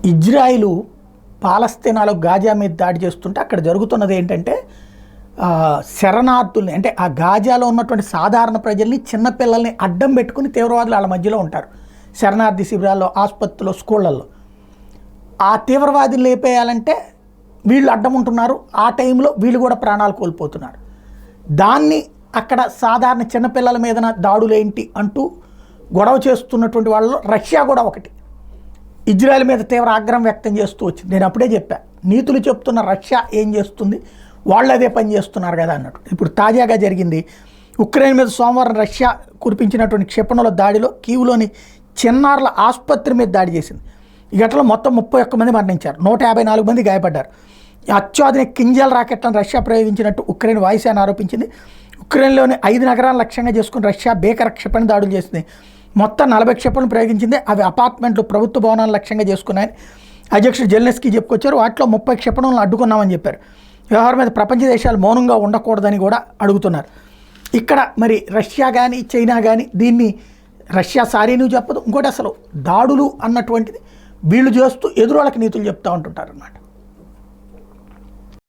Israel పాలస్తీనాలో Gaza మీద దాడి చేస్తుంటే అక్కడ జరుగుతున్నది ఏంటంటే శరణార్థుల్ని అంటే ఆ గాజాలో ఉన్నటువంటి సాధారణ ప్రజల్ని చిన్నపిల్లల్ని అడ్డం పెట్టుకుని తీవ్రవాదులు వాళ్ళ మధ్యలో ఉంటారు. శరణార్థి శిబిరాల్లో, ఆసుపత్రుల్లో, స్కూళ్ళల్లో. ఆ తీవ్రవాదిని లేపేయాలంటే వీళ్ళు అడ్డం ఉంటున్నారు. ఆ టైంలో వీళ్ళు కూడా ప్రాణాలు కోల్పోతున్నారు. దాన్ని అక్కడ సాధారణ చిన్నపిల్లల మీద దాడులేంటి అంటూ గొడవ చేస్తున్నటువంటి వాళ్ళలో రష్యా కూడా ఒకటి. ఇజ్రాయెల్ మీద తీవ్ర ఆగ్రహం వ్యక్తం చేస్తూ వచ్చింది. నేను అప్పుడే చెప్పా, నీతులు చెప్తున్న రష్యా ఏం చేస్తుంది, వాళ్ళు అదే పని చేస్తున్నారు కదా అన్నట్టు. ఇప్పుడు తాజాగా జరిగింది, ఉక్రెయిన్ మీద సోమవారం రష్యా కురిపించినటువంటి క్షిపణుల దాడిలో కీవ్లోని చిన్నారుల ఆసుపత్రి మీద దాడి చేసింది. ఈ ఘటనలో మొత్తం 31 మంది మరణించారు, 154 మంది గాయపడ్డారు. అత్యాధునిక కింజల్ రాకెట్లను రష్యా ప్రయోగించినట్టు ఉక్రెయిన్ వాయుసేన ఆరోపించింది. ఉక్రెయిన్లోని 5 నగరాలను లక్ష్యంగా చేసుకుని రష్యా భీకర క్షిపణి దాడులు చేసింది. మొత్తం 40 క్షిపణులు ప్రయోగించింది. అవి అపార్ట్మెంట్లు, ప్రభుత్వ భవనాలను లక్ష్యంగా చేసుకున్నాయని అధ్యక్షుడు జెలెన్స్కీ చెప్పుకొచ్చారు. వాటిలో 30 క్షిపణులను అడ్డుకున్నామని చెప్పారు. వ్యవహారం మీద ప్రపంచ దేశాలు మౌనంగా ఉండకూడదని కూడా అడుగుతున్నారు. ఇక్కడ మరి రష్యా కానీ చైనా కానీ దీన్ని రష్యా సారీను చెప్పదు. ఇంకోటి అసలు దాడులు అన్నటువంటిది వీళ్ళు చేస్తూ ఎదురోళ్ళకి నీతులు చెప్తూ ఉంటుంటారు అన్నమాట.